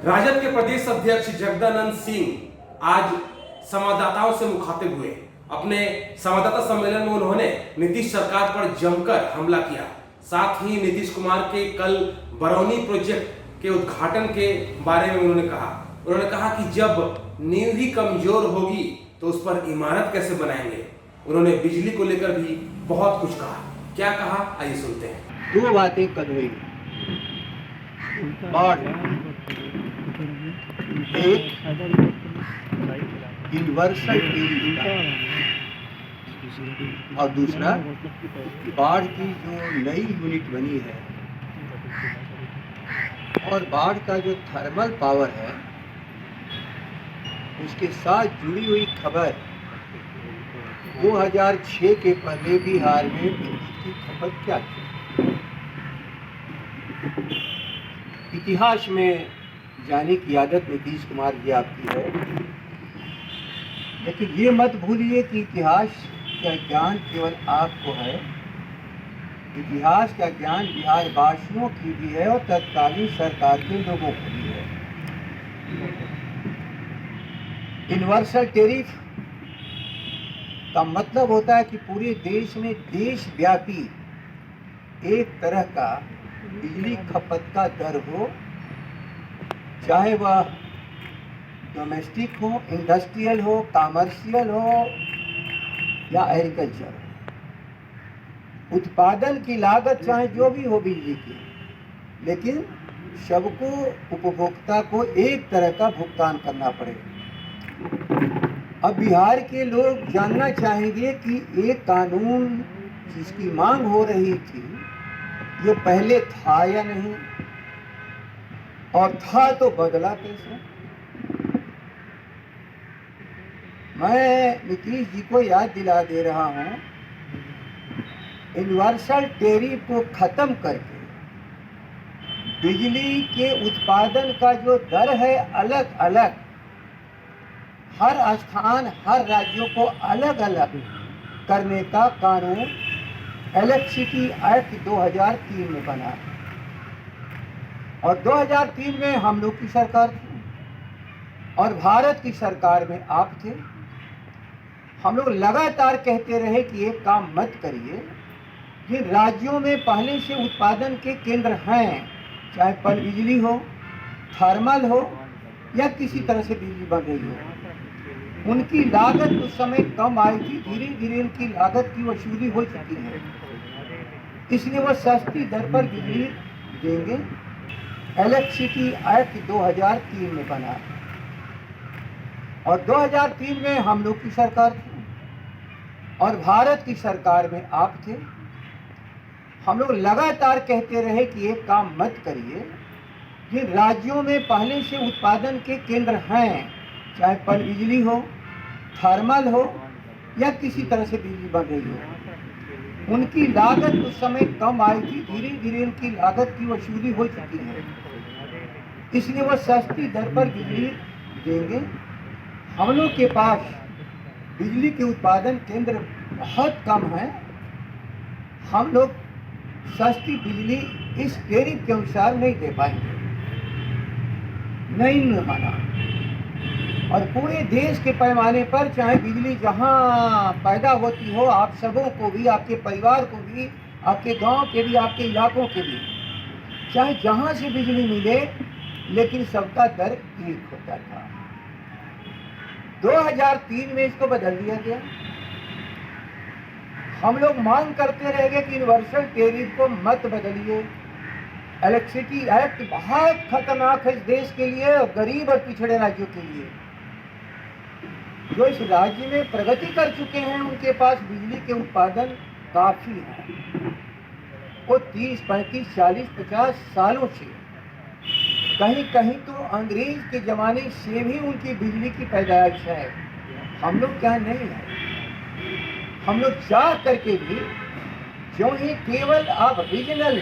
राजद के प्रदेश अध्यक्ष जगदानंद सिंह आज संवाददाताओं से मुखातिब हुए। अपने संवाददाता सम्मेलन में उन्होंने नीतीश सरकार पर जमकर हमला किया। साथ ही नीतीश कुमार के कल बरौनी प्रोजेक्ट के उद्घाटन के बारे में उन्होंने कहा कि जब नींव ही कमजोर होगी तो उस पर इमारत कैसे बनाएंगे। उन्होंने बिजली को लेकर भी बहुत कुछ कहा। क्या कहा, आइए सुनते हैं। दो बातें कल हुई। बाढ़, एक यूनिवर्सल और दूसरा बाढ़ की जो नई यूनिट बनी है और बाढ़ का जो थर्मल पावर है उसके साथ जुड़ी हुई खबर 2006 के पहले बिहार में बिजली की खपत क्या थी। इतिहास में जाने की आदत नीतीश कुमार जी आपकी है, लेकिन ये मत भूलिए कि इतिहास का ज्ञान केवल आपको है। इतिहास का ज्ञान बिहार वासियों की भी है और तत्कालीन सरकार के लोगों को भी है। यूनिवर्सल टैरिफ का मतलब होता है कि पूरे देश में देशव्यापी एक तरह का बिजली खपत का दर हो, चाहे वह डोमेस्टिक हो, इंडस्ट्रियल हो, कमर्शियल हो या एग्रीकल्चर हो। उत्पादन की लागत चाहे जो भी हो बिजली की, लेकिन सबको, उपभोक्ता को एक तरह का भुगतान करना पड़ेगा। अब बिहार के लोग जानना चाहेंगे कि एक कानून जिसकी मांग हो रही थी ये पहले था या नहीं, और था तो बदला कैसे। मैं नीतीश जी को याद दिला दे रहा हूं, यूनिवर्सल टैरिफ को खत्म करके बिजली के उत्पादन का जो दर है अलग अलग, हर स्थान, हर राज्यों को अलग अलग करने का कानून इलेक्ट्रिसिटी एक्ट 2003 में बना। और 2003 में हम लोग की सरकार थी और भारत की सरकार में आप थे। हम लोग लगातार कहते रहे कि ये काम मत करिए। जिन राज्यों में पहले से उत्पादन के केंद्र हैं, चाहे पन बिजली हो, थर्मल हो या किसी तरह से बिजली बन रही हो, उनकी लागत उस समय कम आई थी। धीरे धीरे उनकी लागत की वसूली हो चुकी है, इसलिए वो सस्ती दर पर बिजली देंगे। इलेक्ट्रिसिटी एक्ट 2003 में बना और 2003 में हम लोग की सरकार थी और भारत की सरकार में आप थे। हम लोग लगातार कहते रहे कि ये काम मत करिए। जिन राज्यों में पहले से उत्पादन के केंद्र हैं, चाहे पन बिजली हो, थर्मल हो या किसी तरह से बिजली बन रही हो, उनकी लागत उस समय कम आई थी। धीरे धीरे उनकी लागत की वसूली हो चुकी है, इसलिए वो सस्ती दर पर बिजली देंगे। हम लोग के पास बिजली के उत्पादन केंद्र बहुत कम है। हम लोग सस्ती बिजली इस टैरिफ के अनुसार नहीं दे पाएंगे, नहीं माना। और पूरे देश के पैमाने पर चाहे बिजली जहाँ पैदा होती हो, आप सबों को भी, आपके परिवार को भी, आपके गांव के भी, आपके इलाकों के भी, चाहे जहाँ से बिजली मिले, लेकिन सबका दर एक होता था। 2003 में इसको बदल दिया गया। हम लोग मांग करते रह गए कि यूनिवर्सल टैरिफ को मत बदलिए। इलेक्ट्रिसिटी एक्ट बहुत खतरनाक है इस देश के लिए और गरीब और पिछड़े राज्यों के लिए। जो इस राज्य में प्रगति कर चुके हैं उनके पास बिजली के उत्पादन काफी है। वो 30, 35, 40, 50 सालों से, कहीं कहीं तो अंग्रेज के जमाने से भी उनकी बिजली की पैदाइश है। हम लोग क्या नहीं है। हम लोग चाह करके भी जो ही केवल आप रीजनल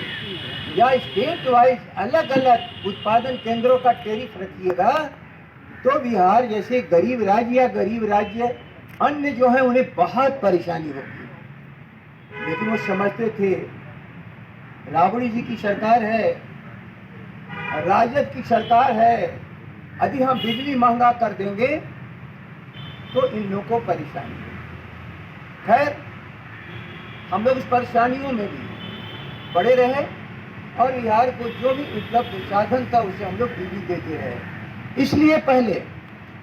या स्टेट वाइज अलग अलग उत्पादन केंद्रों का टैरिफ रखिएगा तो बिहार जैसे गरीब राज्य या गरीब राज्य अन्य जो है उन्हें बहुत परेशानी होगी। लेकिन वो समझते थे राबड़ी जी की सरकार है, राजद की सरकार है, यदि हम बिजली महंगा कर देंगे तो इन लोगों को परेशानी है। खैर, हम लोग इस परेशानियों में भी पड़े रहे और बिहार को जो भी उपलब्ध साधन था उसे हम लोग बिजली देते रहे। इसलिए पहले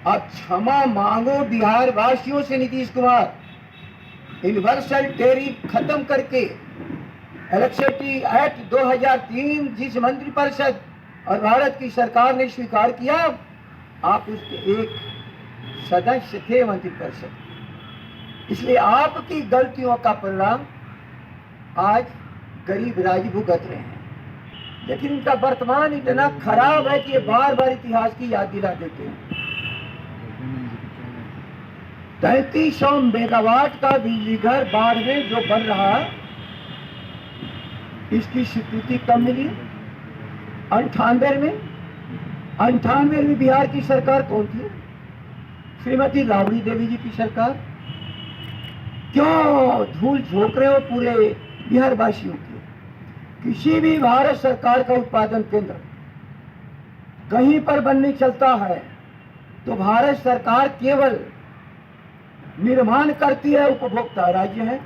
आप क्षमा मांगो बिहार वासियों से नीतीश कुमार। यूनिवर्सल टैरिफ खत्म करके इलेक्ट्रिसिटी एक्ट 2003 जिस मंत्रिपरिषद और भारत की सरकार ने स्वीकार किया, आप उसके एक सदस्य थे मंत्रिपरिषद। इसलिए आपकी गलतियों का परिणाम आज गरीब राज्य भुगत रहे हैं। लेकिन इनका वर्तमान इतना खराब है कि ये बार बार इतिहास की याद दिला देते हैं। 3300 मेगावाट का बिजली घर बाढ़ में जो बन रहा, इसकी स्वीकृति कब मिली? 98 में बिहार की सरकार कौन थी? श्रीमती राबड़ी देवी जी की सरकार। क्यों धूल झोंक रहे हो पूरे बिहार वासियों की? किसी भी भारत सरकार का उत्पादन केंद्र कहीं पर बनने चलता है तो भारत सरकार केवल निर्माण करती है, उपभोक्ता राज्य है।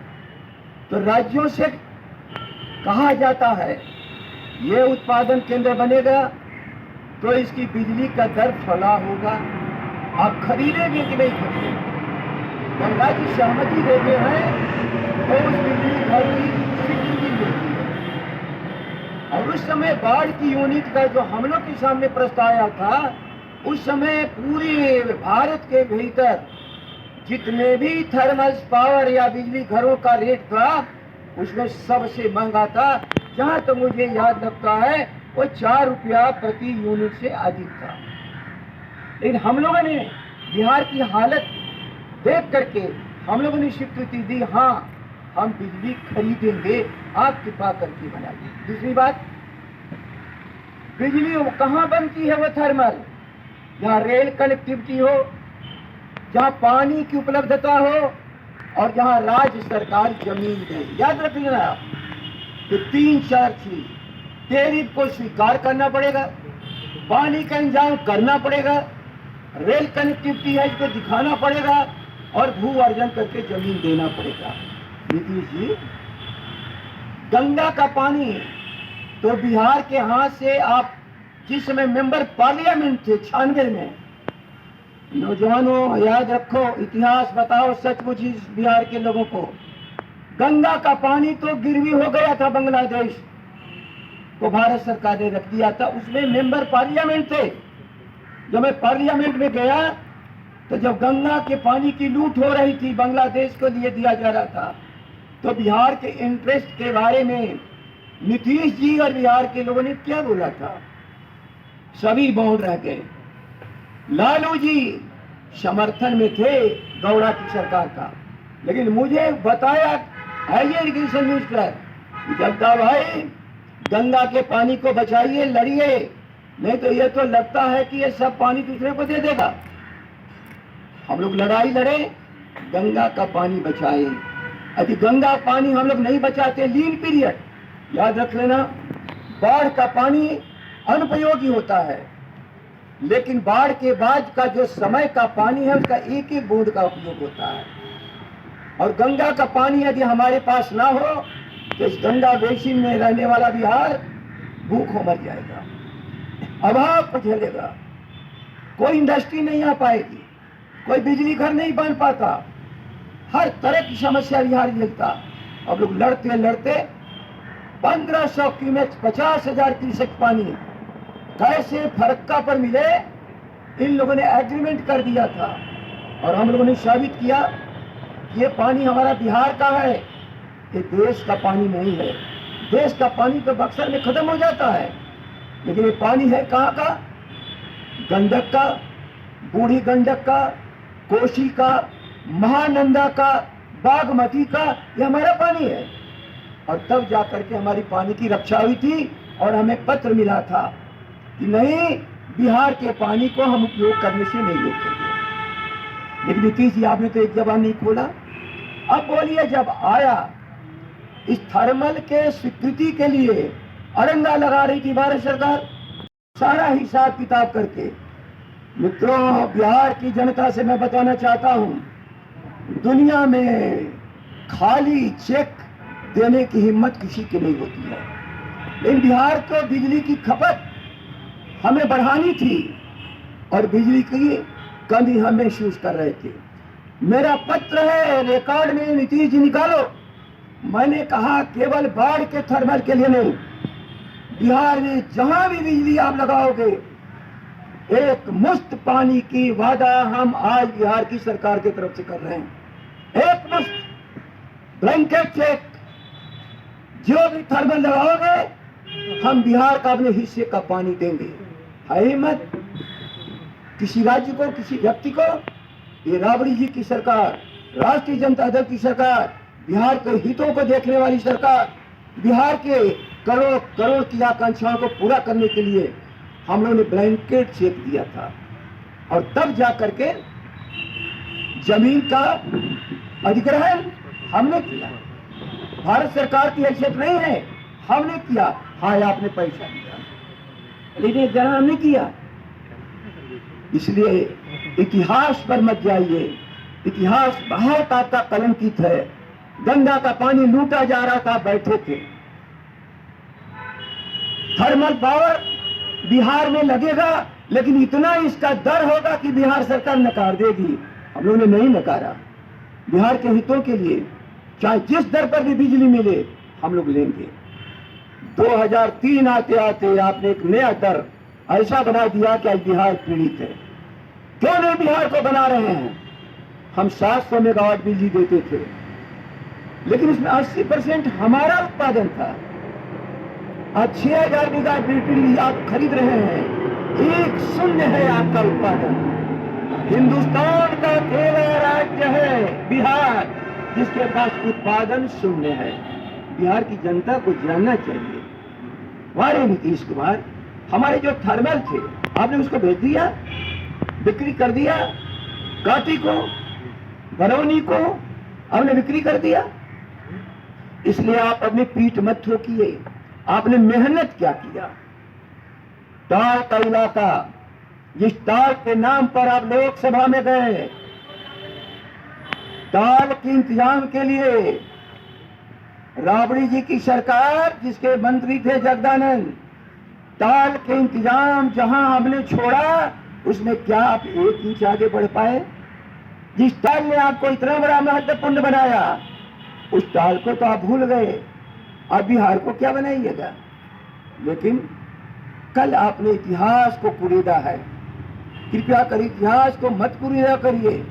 तो राज्यों से कहा जाता है ये उत्पादन केंद्र बनेगा तो इसकी बिजली का दर फला होगा, आप खरीदेंगे कि नहीं खरीदेंगे। जब राज्य सहमति देते हैं तो उस बिजली घर की स्वीकृति मिलती है। और उस समय बाढ़ की यूनिट का जो हम लोग के सामने प्रस्ताव आया था, उस समय पूरे भारत के भीतर जितने भी थर्मल पावर या बिजली घरों का रेट था उसमें सबसे महंगा था। जहां तो मुझे याद लगता है वो 4 रुपया प्रति यूनिट से अधिक था। लेकिन हम लोगों ने बिहार की हालत देख करके हम लोगों ने स्वीकृति दी, हाँ हम बिजली खरीदेंगे, आप कृपा करके बनाइए। दूसरी बात, बिजली कहाँ बनती है? वो थर्मल, जहाँ रेल कनेक्टिविटी हो, जहाँ पानी की उपलब्धता हो और जहाँ राज्य सरकार जमीन दे। याद रख लेना कि 3-4 चीज, टैरिफ को स्वीकार करना पड़ेगा, पानी का इंतजाम करना पड़ेगा, रेल कनेक्टिविटी है इसको दिखाना पड़ेगा और भू अर्जन करके जमीन देना पड़ेगा। नीतीश जी, गंगा का पानी तो बिहार के हाथ से आप जिस समय मेंबर पार्लियामेंट थे 96 में, नौजवानों याद रखो, इतिहास बताओ सचमुच इस बिहार के लोगों को, गंगा का पानी तो गिरवी हो गया था बांग्लादेश को, भारत सरकार ने रख दिया था। उसमें मेंबर पार्लियामेंट थे। जब मैं पार्लियामेंट में गया तो जब गंगा के पानी की लूट हो रही थी, बांग्लादेश को लिए दिया जा रहा था, तो बिहार के इंटरेस्ट के बारे में नीतीश जी और बिहार के लोगों ने क्या बोला था? सभी मौन रह गए। लालू जी समर्थन में थे गौड़ा की सरकार का, लेकिन मुझे बताया है ये इरिगेशन न्यूज पर, जगदा भाई गंगा के पानी को बचाइए, लड़िए, नहीं तो ये तो लगता है कि ये सब पानी दूसरे को दे देगा। हम लोग लड़ाई लड़े, गंगा का पानी बचाए। यदि गंगा पानी हम लोग नहीं बचाते, लीन पीरियड, याद रख लेना, बाढ़ का पानी अनुपयोगी होता है, लेकिन बाढ़ के बाद का जो समय का पानी है उसका एक एक बूंद का उपयोग होता है। और गंगा का पानी यदि हमारे पास ना हो तो इस गंगा बेसिन में रहने वाला बिहार भूखों मर जाएगा, अभाव को झेलेगा, कोई इंडस्ट्री नहीं आ पाएगी, कोई बिजली घर नहीं बन पाता, हर तरह की समस्या बिहार झेलता। अब लोग लड़ते लड़ते 1500 क्यूमेक्स 50,000 क्यूसेक पानी कैसे फरक्का पर मिले, इन लोगों ने एग्रीमेंट कर दिया था और हम लोगों ने साबित किया ये पानी हमारा बिहार का है, ये देश का पानी नहीं है। देश का पानी तो बक्सर में खत्म हो जाता है, लेकिन ये पानी है कहाँ का? गंडक का, बूढ़ी गंडक का, कोसी का, महानंदा का, बागमती का, ये हमारा पानी है। और तब जाकर के हमारी पानी की रक्षा हुई थी और हमें पत्र मिला था कि नहीं, बिहार के पानी को हम उपयोग करने से नहीं रोकेंगे। लेकिन नीतीश जी आपने तो एक जबान नहीं खोला। अब बोलिए, जब आया इस थर्मल के स्वीकृति के लिए अड़ंगा लगा रही थी भारत सरकार, सारा हिसाब किताब करके मित्रों, बिहार की जनता से मैं बताना चाहता हूं, दुनिया में खाली चेक देने की हिम्मत किसी की नहीं होती है, लेकिन बिहार को बिजली की खपत हमें बढ़ानी थी और बिजली की कमी हम महसूस कर रहे थे। मेरा पत्र है, रिकॉर्ड में नीतीश जी निकालो। मैंने कहा केवल बाढ़ के थर्मल के लिए नहीं, बिहार में जहां भी बिजली आप लगाओगे, एक मुफ्त पानी की वादा हम आज बिहार की सरकार की तरफ से कर रहे हैं। एक मुफ्त ब्लैंकेट चेक, जो भी थर्मल लगाओगे हम बिहार का अपने हिस्से का पानी देंगे। है हिम्मत किसी राज्य को, किसी व्यक्ति को? ये राबड़ी जी की सरकार, राष्ट्रीय जनता दल की सरकार, बिहार के हितों को देखने वाली सरकार, बिहार के करोड़ करोड़ की आकांक्षाओं को पूरा करने के लिए हम लोगों ने ब्लैंकेट चेक दिया था और तब जाकर के जमीन का अधिग्रहण हमने किया। भारत सरकार की हैसियत नहीं है, हमने किया। हाँ, आपने पैसा दिया, लेकिन जरा हमने किया। इसलिए इतिहास पर मत जाइए, इतिहास बहुत आपका कलंकित है। गंगा का पानी लूटा जा रहा था, बैठे थे। थर्मल पावर बिहार में लगेगा, लेकिन इतना इसका डर होगा कि बिहार सरकार नकार देगी। हम लोगों ने नहीं नकारा। बिहार के हितों के लिए चाहे जिस दर पर भी बिजली मिले हम लोग लेंगे। 2003 आते आते आपने एक नया दर ऐसा बना दिया कि आज बिहार पीड़ित है। क्यों नहीं बिहार को बना रहे हैं? हम 700 मेगावाट बिजली देते थे, लेकिन इसमें 80% हमारा उत्पादन था। आज 6000 मेगावाट बिजली आप खरीद रहे हैं, 1-0 है आपका उत्पादन। हिंदुस्तान का अकेला राज्य है बिहार जिसके पास उत्पादन 0 है। बिहार की जनता को जानना चाहिए। वारे नीतीश कुमार, हमारे जो थर्मल थे आपने उसको बेच दिया, बिक्री कर दिया। काटी को, बरौनी को आपने बिक्री कर दिया। इसलिए आप अपनी पीठ मत ठोकिए। आपने मेहनत क्या किया? टाल का इलाका, जिस टाल के नाम पर आप लोकसभा में गए, टाल के इंतजाम के लिए राबड़ी जी की सरकार, जिसके मंत्री थे जगदानंद, टाल के इंतजाम जहां हमने छोड़ा उसमें क्या आप 1 इंच आगे बढ़ पाए? जिस टाल ने आपको इतना बड़ा महत्वपूर्ण बनाया, उस टाल को तो आप भूल गए। अब बिहार को क्या बनाइएगा? लेकिन कल आपने इतिहास को कुरेदा है। कृपया कर इतिहास को मत कुरेदा करिए।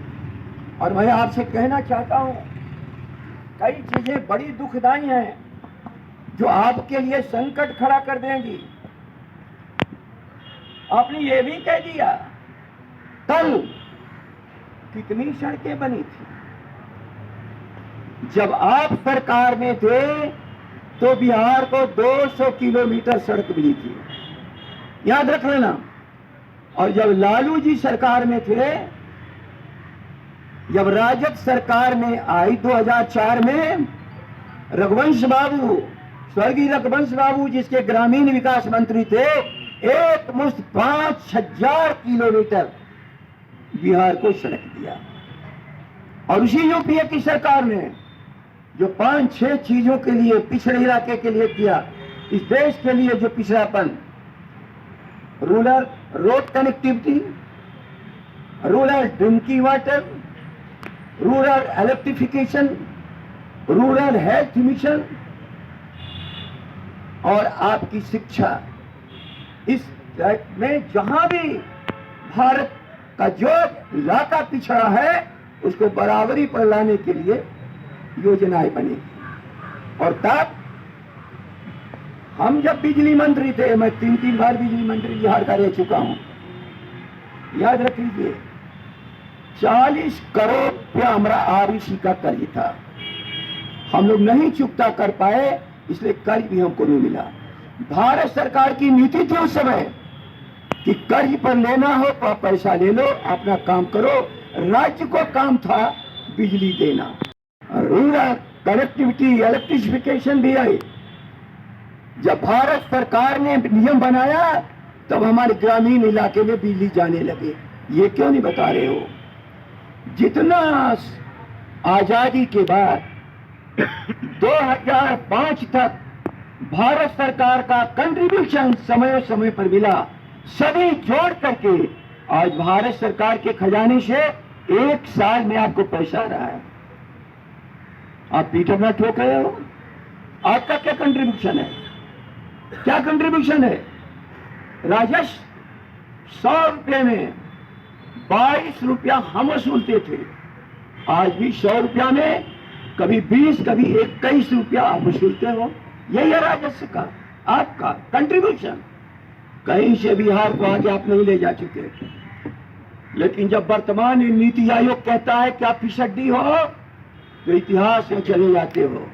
और मैं आपसे कहना चाहता हूं, कई चीजें बड़ी दुखदाई हैं जो आपके लिए संकट खड़ा कर देंगी। आपने ये भी कह दिया, कल कितनी सड़कें बनी थी। जब आप सरकार में थे तो बिहार को 200 किलोमीटर सड़क मिली थी, याद रख लेना। और जब लालू जी सरकार में थे, जब राजग सरकार में आई 2004 में, रघुवंश बाबू, स्वर्गीय रघुवंश बाबू जिसके ग्रामीण विकास मंत्री थे, एक मुश्त 5000 किलोमीटर बिहार को सड़क दिया। और उसी यूपीए की सरकार ने जो 5-6 चीजों के लिए, पिछड़े इलाके के लिए किया, इस देश के लिए जो पिछड़ापन, rural road connectivity, rural drinking water, rural electrification, rural health mission और आपकी शिक्षा, इस में जहां भी भारत का जो इलाका पिछड़ा है उसको बराबरी पर लाने के लिए योजनाएं बनी। और तब हम जब बिजली मंत्री थे, मैं 3 बार बिजली मंत्री बिहार का रह चुका हूं, याद रख लीजिए, 40 करोड़ रुपया हमारा आरईसी का कर्ज था। हम लोग नहीं चुकता कर पाए, इसलिए कर्ज भी हमको नहीं मिला। भारत सरकार की नीति थी उस समय कि कर्ज पर लेना हो तो आप पैसा ले लो, अपना काम करो। राज्य को काम था बिजली देना। रूरल कनेक्टिविटी, इलेक्ट्रिफिकेशन भी आई। जब भारत सरकार ने नियम बनाया तब हमारे ग्रामीण इलाके में बिजली जाने लगे। ये क्यों नहीं बता रहे हो? जितना आजादी के बाद 2005 तक भारत सरकार का कंट्रीब्यूशन समय समय पर मिला, सभी जोड़ करके आज भारत सरकार के खजाने से 1 साल में आपको पैसा आ रहा है। आप पीठ अपना ठोक रहे हो। आपका क्या कंट्रीब्यूशन है? क्या कंट्रीब्यूशन है? राजस्व 100 रुपये में 22 रुपया हम वसूलते थे। आज भी 100 रुपया में कभी 20 कभी 21 रुपया आप वसूलते हो। यही है राजस्व का आपका कंट्रीब्यूशन। कहीं से बिहार को आगे आप नहीं ले जा चुके। लेकिन जब वर्तमान नीति आयोग कहता है कि आप फिसड्डी हो, तो इतिहास में चले जाते हो।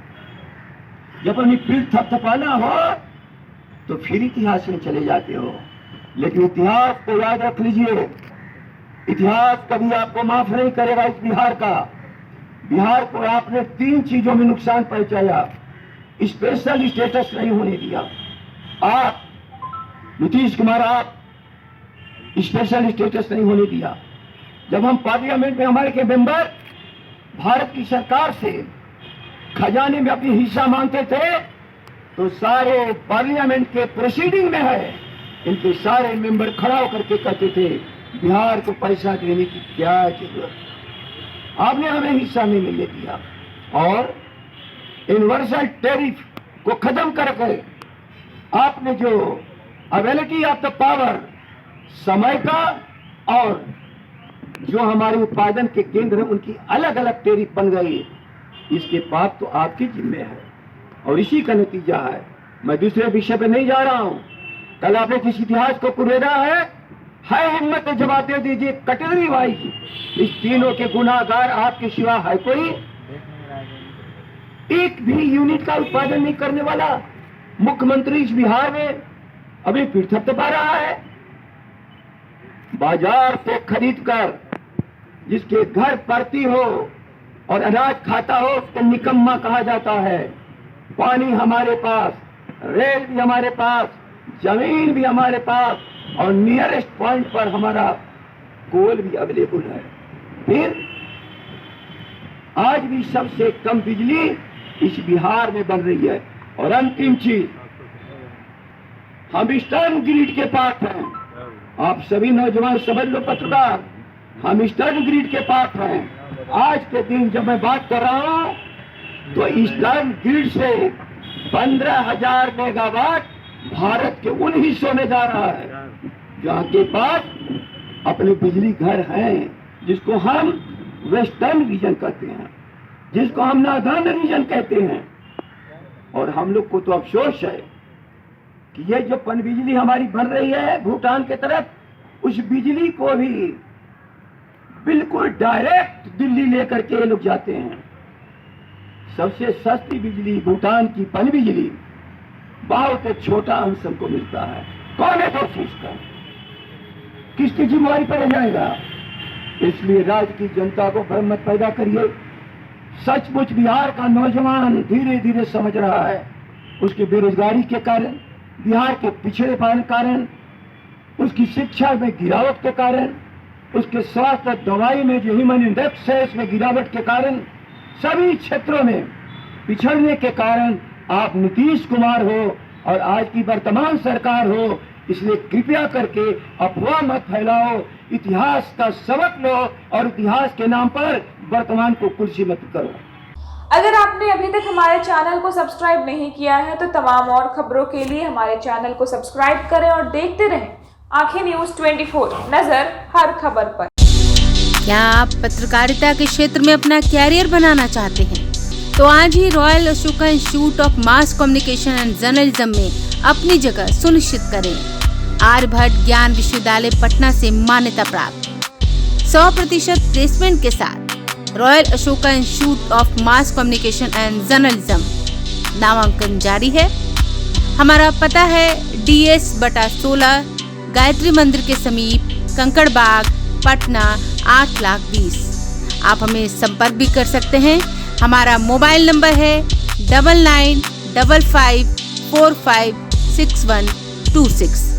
जब अपनी पीठ थपथपाना हो तो फिर इतिहास में चले जाते हो। लेकिन इतिहास को याद रख लीजिए, इतिहास कभी आपको माफ नहीं करेगा। इस बिहार का, बिहार को आपने 3 चीजों में नुकसान पहुंचाया। स्पेशल स्टेटस नहीं होने दिया। आप नीतीश कुमार, आप स्पेशल स्टेटस नहीं होने दिया। जब हम पार्लियामेंट में हमारे के मेंबर भारत की सरकार से खजाने में अपनी हिस्सा मांगते थे, तो सारे पार्लियामेंट के प्रोसीडिंग में है, इनके सारे मेंबर खड़ा होकर के कहते थे बिहार को पैसा देने की क्या जरूरत, आपने हमें हिस्सा नहीं मिलने दिया। और यूनिवर्सल टैरिफ को खत्म करके आपने जो अवेलेबिलिटी ऑफ द पावर, समय का और जो हमारे उत्पादन के केंद्र हैं उनकी अलग अलग टैरिफ बन गई। इसके पाप तो आपके जिम्मे है और इसी का नतीजा है। मैं दूसरे विषय पे नहीं जा रहा हूं। कल आपने किस इतिहास को कुरेदा है हिम्मत तो जवाब दे दीजिए कैटेगरी वाइज। इस तीनों के गुनाहगार आपके सिवा है कोई? एक भी यूनिट का उत्पादन नहीं करने वाला मुख्यमंत्री इस बिहार में अभी फिर थपथपा रहा है। बाजार से खरीद कर जिसके घर पड़ती हो और अनाज खाता हो उसको निकम्मा कहा जाता है। पानी हमारे पास, रेल भी हमारे पास, जमीन भी हमारे पास और नियरेस्ट पॉइंट पर हमारा कोल भी अवेलेबल है। फिर आज भी सबसे कम बिजली इस बिहार में बन रही है। और अंतिम चीज, हम ईस्टर्न ग्रिड के पास हैं। आप सभी नौजवान समझ लो, पत्रकार, हम ईस्टर्न ग्रिड के पास हैं। आज के दिन जब मैं बात कर रहा हूं तो ईस्टर्न ग्रिड से 15,000 मेगावाट भारत के उन हिस्सों में जा रहा है जहां के पास अपने बिजली घर हैं, जिसको हम वेस्टर्न रीजन कहते हैं, जिसको हम नॉर्दर्न रीजन कहते हैं। और हम लोग को तो अफसोस है कि ये जो पनबिजली हमारी बन रही है भूटान के तरफ, उस बिजली को भी बिल्कुल डायरेक्ट दिल्ली लेकर के लोग जाते हैं। सबसे सस्ती बिजली भूटान की पनबिजली बहुत छोटा अंश हमको मिलता है। कौन है दोषी इसका? किसकी जिम्मेवारी पर रह जाएगा? इसलिए राज्य की जनता को भ्रम मत पैदा करिए। सचमुच बिहार का नौजवान धीरे धीरे समझ रहा है उसकी बेरोजगारी के कारण, बिहार के पिछड़ेपन कारण, उसकी शिक्षा में गिरावट के कारण, उसके स्वास्थ्य दवाई में जो ह्यूमन इंडेक्स है इसमें गिरावट के कारण, सभी क्षेत्रों में पिछड़ने के कारण आप नीतीश कुमार हो और आज की वर्तमान सरकार हो। इसलिए कृपया करके अफवाह मत फैलाओ, इतिहास का सबक लो और इतिहास के नाम पर वर्तमान को कुर्सी मत करो। अगर आपने अभी तक हमारे चैनल को सब्सक्राइब नहीं किया है तो तमाम और खबरों के लिए हमारे चैनल को सब्सक्राइब करें और देखते रहें आंखें न्यूज़ 24, नजर हर खबर पर। क्या आप पत्रकारिता के क्षेत्र में अपना कैरियर बनाना चाहते हैं? तो आज ही Royal Ashoka Institute of Mass Communication and Journalism में अपनी जगह सुनिश्चित करें। आर्यभट्ट ज्ञान विश्वविद्यालय पटना से मान्यता प्राप्त 100% प्लेसमेंट के साथ royal Ashoka Institute of Mass Communication and journalism नामांकन जारी है। हमारा पता है DS/16 गायत्री मंदिर के समीप, कंकड़ बाग, पटना 8,20,000। आप हमें संपर्क भी कर सकते हैं। हमारा मोबाइल नंबर है 9955456126।